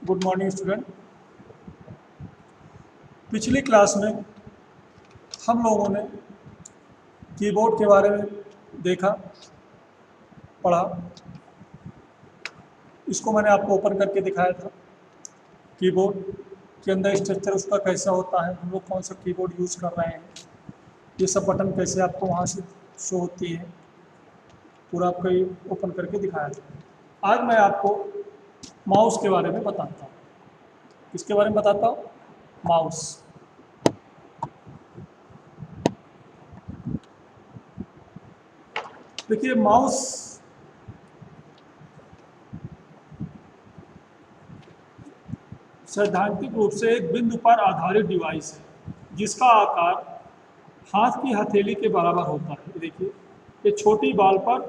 Good morning student. पिछली class में हम लोगों ने कीबोर्ड के बारे में देखा, पढ़ा। इसको मैंने आपको ओपन करके दिखाया था। कीबोर्ड के अंदर स्ट्रक्चर उसका कैसा होता है, हम लोग कौन सा कीबोर्ड यूज़ कर रहे हैं, ये सब बटन कैसे आपको वहाँ से शो होती है, पूरा आपको ये ओपन करके दिखाया था। आज मैं आपको माउस के बारे में बताता हूँ। किसके बारे में बताता हूँ? माउस। देखिए, माउस सैद्धांतिक रूप से एक बिंदु पर आधारित डिवाइस है जिसका आकार हाथ की हथेली के बराबर होता है। देखिए, ये छोटी बॉल पर,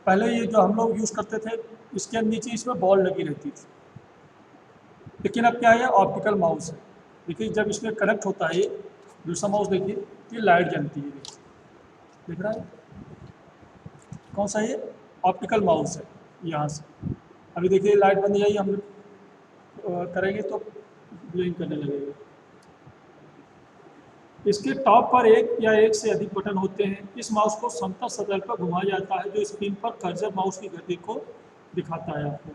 पहले ये जो हम लोग यूज़ करते थे, इसके नीचे इसमें बॉल लगी रहती थी, लेकिन अब क्या है, ऑप्टिकल माउस है। देखिए, जब इसमें कनेक्ट होता है ये दूसरा माउस, देखिए ये लाइट जलती है। देखिए, दिख रहा है कौन सा? ये ऑप्टिकल माउस है। यहाँ से अभी देखिए लाइट बंद जाएगी, हम करेंगे तो ब्लिंक करने लगेगा। इसके टॉप पर एक या एक से अधिक बटन होते हैं। इस माउस को समतल सतह पर घुमाया जाता है जो स्क्रीन पर कर्सर माउस की गति को दिखाता है आपको।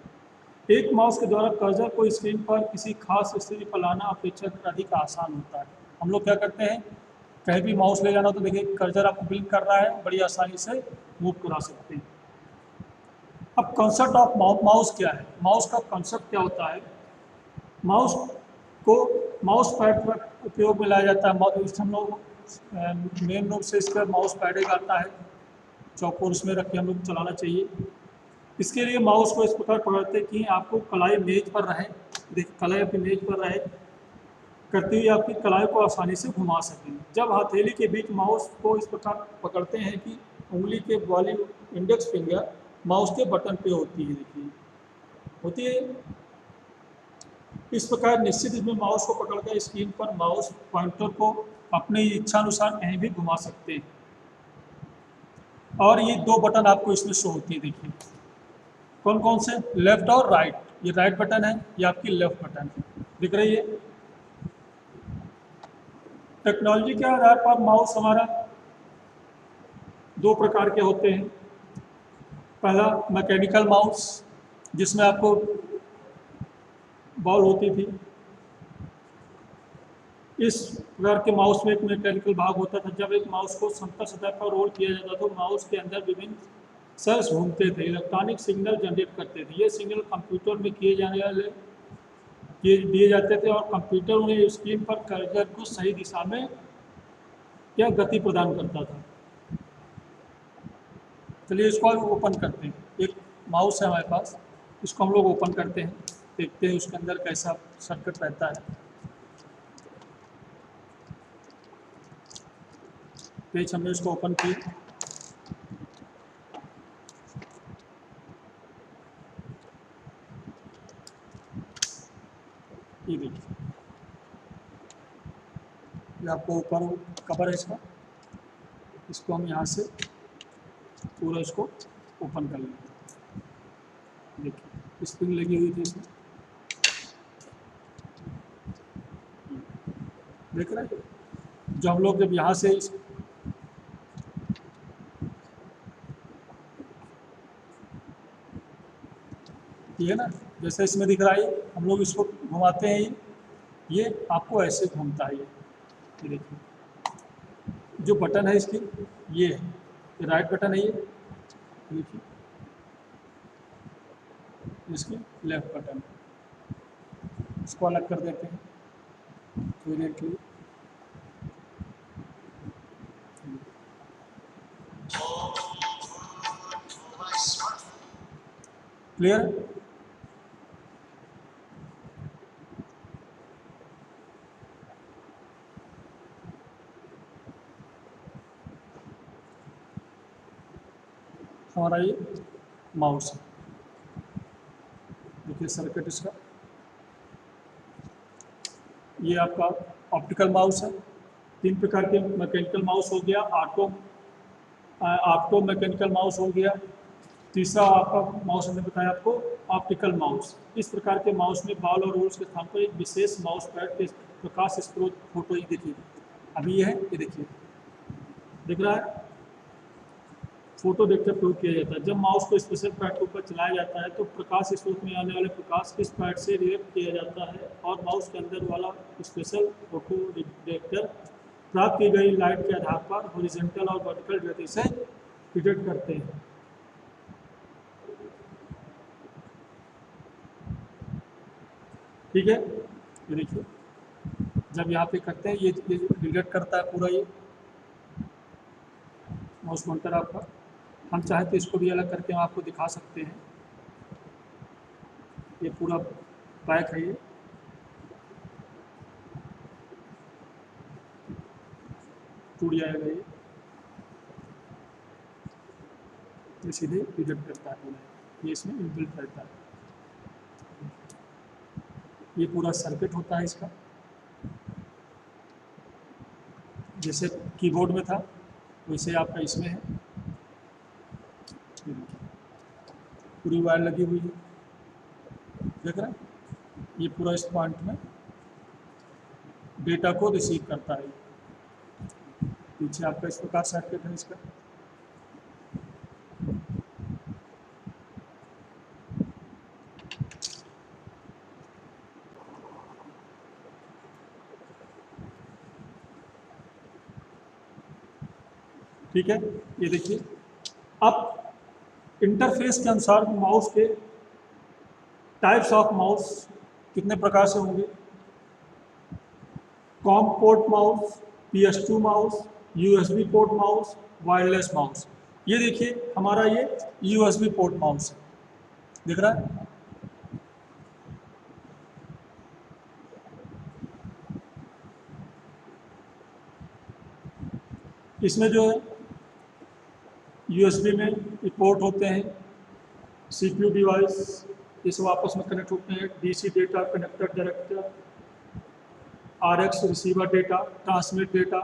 एक माउस के द्वारा कर्सर को स्क्रीन पर किसी खास स्थिति पर लाना अपेक्षाकृत अधिक आसान होता है। हम लोग क्या करते हैं, कहीं भी माउस ले जाना तो देखिए कर्सर आपको ब्लिंक कर रहा है, बड़ी आसानी से मूव करा सकते हैं। अब कॉन्सेप्ट ऑफ माउस क्या है? माउस का कॉन्सेप्ट क्या होता है? माउस को माउस पैड पर उपयोग में लाया जाता है। हम लोग मेन रूप से इसका माउस पैड एक आता है, चौकोर, उसमें रख के हम लोग चलाना चाहिए। इसके लिए माउस को इस प्रकार पकड़ते कि आपको कलाई मेज पर रहे, देखिए कलाई आपकी मेज पर रहे, करते हुए आपकी कलाई को आसानी से घुमा सकें। जब हथेली के बीच माउस को इस प्रकार पकड़ते हैं कि उंगली के वाली इंडेक्स फिंगर माउस के बटन पे होती है, देखिए होती है। इस प्रकार निश्चित इसमें माउस को पकड़कर स्क्रीन पर माउस पॉइंटर को अपनी इच्छानुसार कहीं भी घुमा सकते हैं। और ये दो बटन आपको इसमें शो होती है, देखिए कौन कौन से? लेफ्ट और राइट। ये राइट बटन है, ये आपकी लेफ्ट बटन है, दिख रही है। टेक्नोलॉजी के आधार पर माउस हमारा दो प्रकार के होते हैं। पहला मैकेनिकल माउस, जिसमें आपको बॉल होती थी। इस प्रकार के माउस में एक मैकेनिकल भाग होता था। जब एक माउस को समतल सतह पर रोल किया जाता तो माउस के अंदर विभिन्न सेल्स घूमते थे, इलेक्ट्रॉनिक सिग्नल जनरेट करते थे। ये सिग्नल कंप्यूटर में दिए जाते थे और कंप्यूटर उन्हें स्क्रीन पर कर्सर को सही दिशा में क्या गति प्रदान करता था। चलिए इसको हम ओपन करते हैं। एक माउस है हमारे पास, इसको हम लोग ओपन करते हैं, देखते हैं उसके अंदर कैसा सर्किट रहता है। पेज हमने इसको ओपन किया। ये देखिए, ये आपको ऊपर कवर है इसका। इसको हम यहाँ से पूरा इसको ओपन कर लेंगे। देखिए स्प्रिंग लगी हुई थी इसमें, देख रहे हैं। जो हम लोग जब यहाँ से ये ना, जैसे इसमें दिख रहा है, हम लोग इसको घुमाते हैं, ये आपको ऐसे घूमता है। ये देखिए, जो बटन है इसकी ये है, ये राइट बटन है, ये देखिए इसकी लेफ्ट बटन। इसको अलग कर देते हैं थोड़ी देर के लिए। क्लियर है? हमारा ये माउस है, देखिए सर्किट इसका। ये आपका ऑप्टिकल माउस है। तीन प्रकार के मैकेनिकल माउस हो गया, ऑटो मैकेनिकल माउस हो गया, तीसरा आपका माउस हमने बताया आपको ऑप्टिकल माउस। इस प्रकार के माउस में बॉल और रोल्स के स्थान पर एक विशेष माउस पैड के प्रकाश स्रोत फोटो ही देखिए, अभी ये है, ये देखिए दिख रहा है, फोटो देखकर प्रयोग किया जाता है। जब माउस को स्पेशल पैड के ऊपर चलाया जाता है तो प्रकाश स्रोत में आने वाले प्रकाश इस पैड से रिएक्ट किया जाता है और माउस के अंदर वाला स्पेशल फोटो डिटेक्टर प्राप्त की गई लाइट के आधार पर हॉरिजॉन्टल और वर्टिकल गति से डिटेक्ट करते हैं। ठीक है, ये देखिए जब यहाँ पे करते हैं ये डिटेक्ट करता है पूरा ये माउस पॉइंटर आपका। हम चाहे तो इसको भी अलग करके हम आपको दिखा सकते हैं। ये पूरा बैक है, ये टूट जाएगा, ये सीधे रिजेक्ट करता है पूरा, ये इसमें इनबिल्ट रहता है। ये पूरा सर्किट होता है इसका, जैसे कीबोर्ड में था वैसे आपका इसमें है। पूरी वायर लगी हुई है, देख रहे हैं, ये पूरा इस पॉइंट में डेटा को रिसीव करता है। पीछे आपका इस प्रकार सर्किट है इसका। ठीक है, ये देखिए अब इंटरफेस के अनुसार माउस के टाइप्स ऑफ माउस कितने प्रकार से होंगे। Com port mouse, PS2 mouse, USB port mouse, wireless mouse. ये देखिए हमारा ये USB पोर्ट माउस है, दिख रहा है। इसमें जो है USB में ये पोर्ट होते हैं, CPU डिवाइस ये सब आपस में कनेक्ट होते हैं, DC data connector director, RX receiver data, transmit data,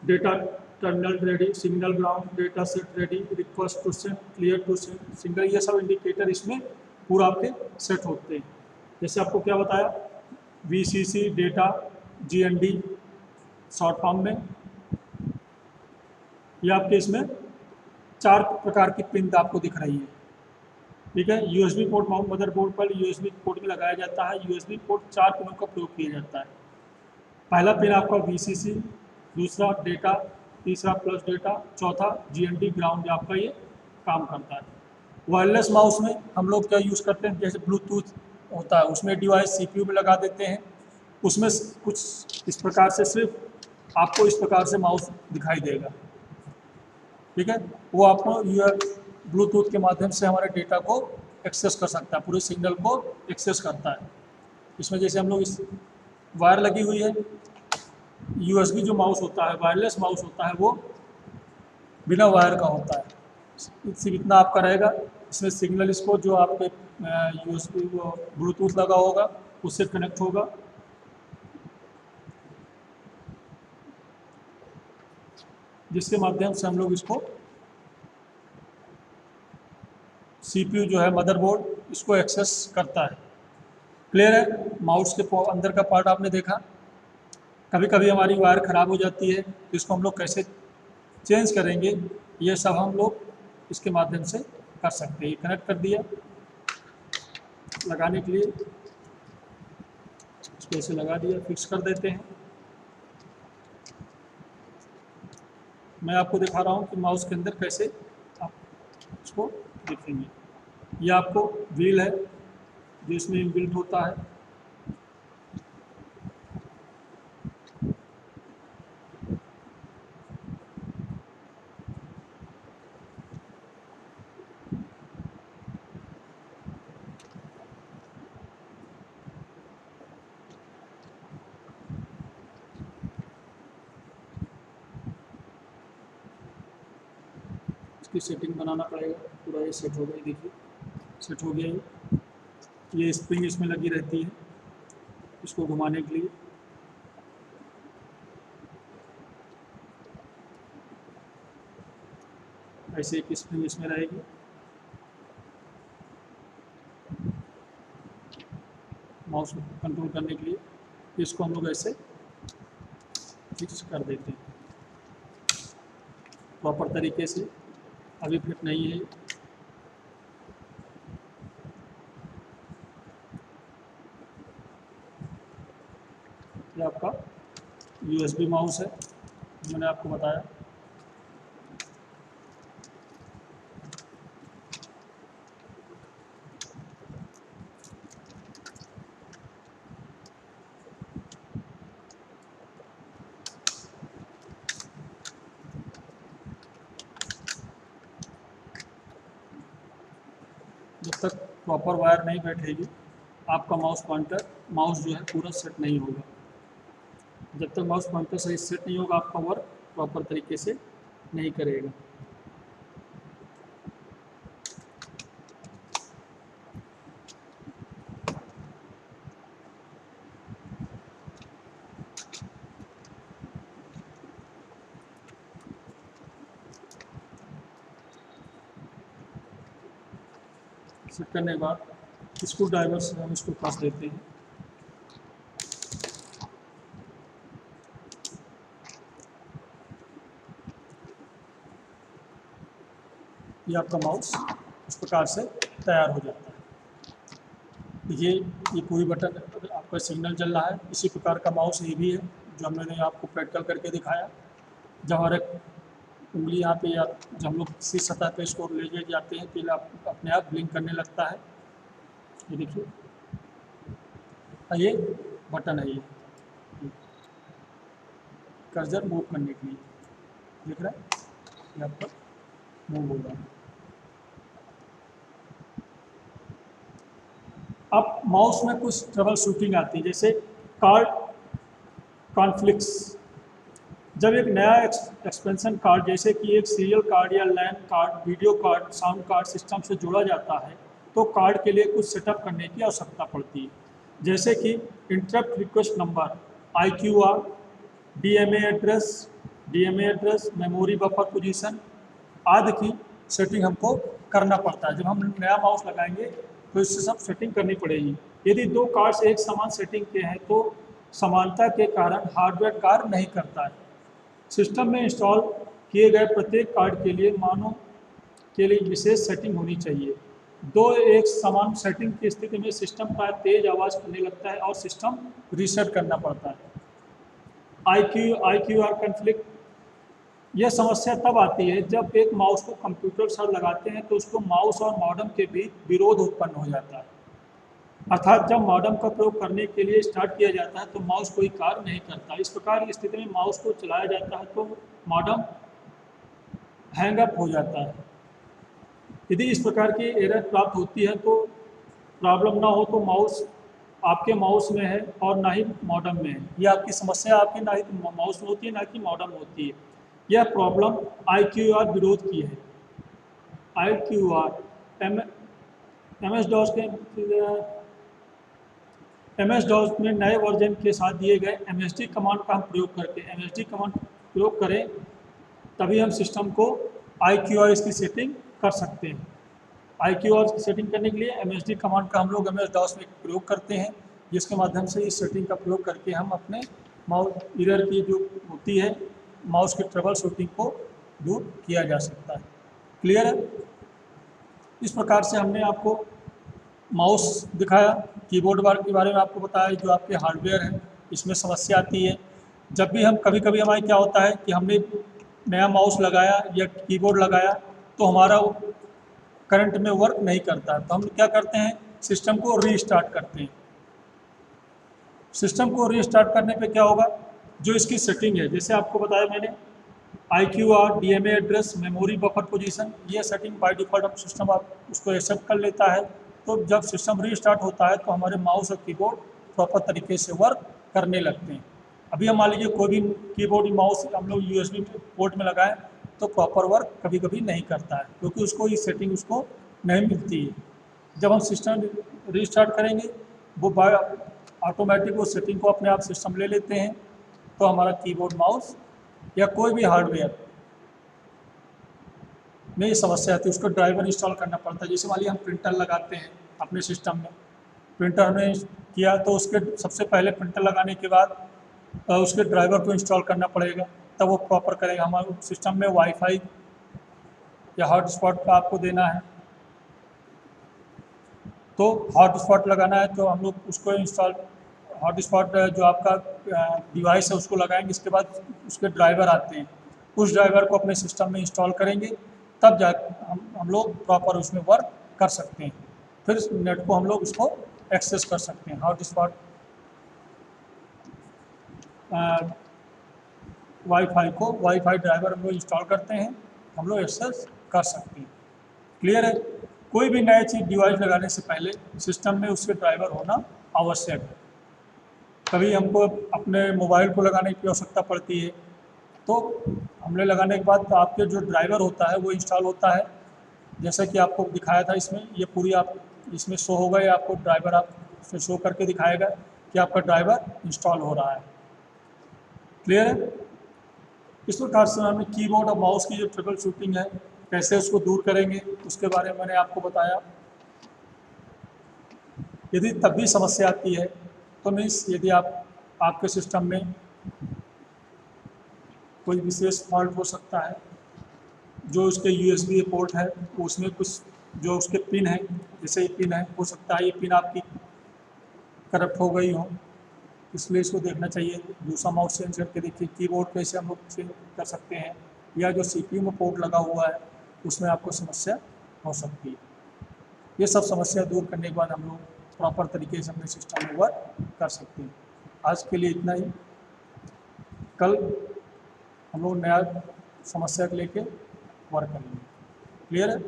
data terminal ready, signal ground, data set ready, request to send, clear to send, single, ये सब इंडिकेटर इसमें पूरा आपके सेट होते हैं। जैसे आपको क्या बताया, VCC data, GND short form में, ये आपके इसमें 4 प्रकार की पिन आपको दिख रही है। ठीक है, USB पोर्ट माउंट मदरबोर्ड पर USB पोर्ट में लगाया जाता है। USB पोर्ट 4 पिनों का प्रयोग किया जाता है। पहला पिन आपका VCC, दूसरा डेटा, तीसरा प्लस डेटा, चौथा GND ग्राउंड आपका ये काम करता है। वायरलेस माउस में हम लोग क्या यूज़ करते हैं, जैसे ब्लूटूथ होता है उसमें डिवाइस CPU में लगा देते हैं, उसमें कुछ इस प्रकार से सिर्फ आपको इस प्रकार से माउस दिखाई देगा। ठीक है, वो आपको ब्लूटूथ के माध्यम से हमारे डेटा को एक्सेस कर सकता है, पूरे सिग्नल को एक्सेस करता है। इसमें जैसे हम लोग इस वायर लगी हुई है, USB जो माउस होता है, वायरलेस माउस होता है, वो बिना वायर का होता है। सिर्फ इतना आपका रहेगा, इसमें सिग्नल इसको जो आपके USB ब्लूटूथ लगा होगा उससे कनेक्ट होगा, जिसके माध्यम से हम लोग इसको CPU जो है मदरबोर्ड इसको एक्सेस करता है। क्लियर है, माउस के अंदर का पार्ट आपने देखा। कभी कभी हमारी वायर ख़राब हो जाती है तो इसको हम लोग कैसे चेंज करेंगे, ये सब हम लोग इसके माध्यम से कर सकते हैं। कनेक्ट कर दिया, लगाने के लिए इसको ऐसे लगा दिया, फिक्स कर देते हैं। मैं आपको दिखा रहा हूँ कि माउस के अंदर कैसे आप इसको देखेंगे। ये आपको व्हील है जो इसमें इनबिल्ट होता है। इसकी सेटिंग बनाना पड़ेगा, पूरा ये सेट हो गया, देखिए सेट हो गया। ये स्प्रिंग इसमें लगी रहती है इसको घुमाने के लिए। ऐसे एक स्प्रिंग इसमें रहेगी, माउस को कंट्रोल करने के लिए, इसको हम लोग ऐसे फिक्स कर देते हैं प्रॉपर तरीके से। अभी फिट नहीं है। ये आपका USB माउस है, मैंने आपको बताया। जब तक प्रॉपर वायर नहीं बैठेगी आपका माउस जो है पूरा सेट नहीं होगा। जब तक माउस पॉइंटर सही सेट नहीं होगा आपका वर्क प्रॉपर तरीके से नहीं करेगा। सेट करने के बाद स्क्रू ड्राइवर से हम इसको फंस देते हैं। ये आपका माउस इस प्रकार से तैयार हो जाता है। देखिए ये पूरी बटन आपका सिग्नल चल रहा है। इसी प्रकार का माउस ये भी है जो मैंने आपको प्रैक्टिकल करके दिखाया। जब हमारे उंगली यहाँ पे या जब हम लोग किसी सतह पे इसको ले जाते हैं तो आप अपने आप ब्लिंक करने लगता है। ये देखिए ये बटन है, ये कर्सर मूव करने के लिए दिख रहा है, ये आपका मूव हो रहा है। अब माउस में कुछ ट्रबल शूटिंग आती है, जैसे कार्ड कॉन्फ्लिक्ट्स। जब एक नया एक्सपेंशन कार्ड जैसे कि एक सीरियल कार्ड या LAN card, video card, sound card system से जोड़ा जाता है तो कार्ड के लिए कुछ सेटअप करने की आवश्यकता पड़ती है, जैसे कि interrupt request number, IQR, DMA address, memory buffer position आदि की सेटिंग हमको करना पड़ता है। जब हम नया माउस लगाएंगे तो इससे सब सेटिंग करनी पड़ेगी। यदि दो कार्ड्स एक समान सेटिंग के हैं तो समानता के कारण हार्डवेयर कार्य नहीं करता है। सिस्टम में इंस्टॉल किए गए प्रत्येक कार्ड के लिए मानों के लिए विशेष सेटिंग होनी चाहिए। दो एक समान सेटिंग की स्थिति में सिस्टम का तेज आवाज़ करने लगता है और सिस्टम रीसेट करना पड़ता है। IQR कॉन्फ्लिक्ट, यह समस्या तब आती है जब एक माउस को कंप्यूटर साथ लगाते हैं तो उसको माउस और मॉडेम के बीच विरोध उत्पन्न हो जाता है। अर्थात जब मॉडेम का प्रयोग करने के लिए स्टार्ट किया जाता है तो माउस कोई कार्य नहीं करता। इस प्रकार की स्थिति में माउस को चलाया जाता है तो मॉडेम हैंग अप हो जाता है। यदि इस प्रकार की एरर प्राप्त होती है तो प्रॉब्लम ना हो तो माउस आपके माउस में है और ना ही मॉडेम में है। यह आपकी समस्या आपके ना ही माउस में होती है ना कि मॉडेम में होती है। यह प्रॉब्लम IQR विरोध की है। IQR MS DOS में नए वर्जन के साथ दिए गए MSD कमांड का हम प्रयोग करके MSD कमांड प्रयोग करें तभी हम सिस्टम को IQR इसकी सेटिंग कर सकते हैं। IQR की सेटिंग करने के लिए MSD कमांड का हम लोग MS DOS में प्रयोग करते हैं, जिसके माध्यम से इस सेटिंग का प्रयोग करके हम अपने माउस एरर की जो होती है माउस की ट्रबल शूटिंग को दूर किया जा सकता है। क्लियर है? इस प्रकार से हमने आपको माउस दिखाया, कीबोर्ड के बारे में आपको बताया जो आपके हार्डवेयर है, इसमें समस्या आती है। जब भी हम कभी हमारे क्या होता है कि हमने नया माउस लगाया या कीबोर्ड लगाया तो हमारा करंट में वर्क नहीं करता, तो हम क्या करते हैं सिस्टम को रीस्टार्ट करते हैं। सिस्टम को रीस्टार्ट करने पे क्या होगा, जो इसकी सेटिंग है जैसे आपको बताया मैंने IQR, DMA address, memory buffer position, ये सेटिंग बाय डिफ़ॉल्ट सिस्टम आप उसको एक्सेप्ट कर लेता है। तो जब सिस्टम रीस्टार्ट होता है तो हमारे माउस और कीबोर्ड प्रॉपर तरीके से वर्क करने लगते हैं। अभी हम मान लीजिए कोई भी कीबोर्ड माउस हम लोग USB पोर्ट में लगाएं तो प्रॉपर वर्क कभी नहीं करता है क्योंकि उसको ये सेटिंग उसको नहीं मिलती है। जब हम सिस्टम रीस्टार्ट करेंगे वो ऑटोमेटिक वो सेटिंग को अपने आप सिस्टम ले लेते हैं, तो हमारा कीबोर्ड माउस या कोई भी हार्डवेयर में ये समस्या आती है। उसको ड्राइवर इंस्टॉल करना पड़ता है। जैसे मान लीजिए हम प्रिंटर लगाते हैं अपने सिस्टम में प्रिंटर हमने किया तो उसके सबसे पहले प्रिंटर लगाने के बाद उसके ड्राइवर को इंस्टॉल करना पड़ेगा, तब वो प्रॉपर करेगा। हमारे सिस्टम में वाईफाई या हॉटस्पॉट का आपको देना है, तो हॉटस्पॉट लगाना है तो हम लोग उसको इंस्टॉल, हॉटस्पॉट जो आपका डिवाइस है उसको लगाएंगे, इसके बाद उसके ड्राइवर आते हैं, उस ड्राइवर को अपने सिस्टम में इंस्टॉल करेंगे, तब जा हम लोग प्रॉपर उसमें वर्क कर सकते हैं। फिर नेट को हम लोग उसको एक्सेस कर सकते हैं। हॉटस्पॉट वाईफाई ड्राइवर हम लोग इंस्टॉल करते हैं, हम लोग एक्सेस कर सकते हैं। क्लियर है? कोई भी नई चीज़ डिवाइस लगाने से पहले सिस्टम में उसके ड्राइवर होना आवश्यक है। कभी हमको अपने मोबाइल को लगाने की आवश्यकता पड़ती है, तो हमने लगाने के बाद आपके जो ड्राइवर होता है वो इंस्टॉल होता है, जैसा कि आपको दिखाया था इसमें, ये पूरी आप इसमें शो होगा, या आपको ड्राइवर आप इसमें शो करके दिखाएगा कि आपका ड्राइवर इंस्टॉल हो रहा है। क्लियर है? इस प्रकार से हमने कीबोर्ड और माउस की जो ट्रबल शूटिंग है, कैसे उसको दूर करेंगे उसके बारे में मैंने आपको बताया। यदि तब भी समस्या आती है तो मीन्स यदि आपके सिस्टम में कोई विशेष फॉल्ट हो सकता है, जो उसके USB पोर्ट है उसमें कुछ जो उसके पिन है, जैसे ये पिन है, हो सकता है ये पिन आपकी करप्ट हो गई हो, इसलिए इसको देखना चाहिए। दूसरा माउस चेंज करके देखिए, कीबोर्ड कैसे हम लोग चेंज कर सकते हैं, या जो CPU में पोर्ट लगा हुआ है उसमें आपको समस्या हो सकती है। ये सब समस्या दूर करने के बाद हम लोग प्रॉपर तरीके से अपने सिस्टम में वर्क कर सकते हैं। आज के लिए इतना ही, कल हम लोग नया समस्या को लेके वर्क करेंगे। क्लियर है?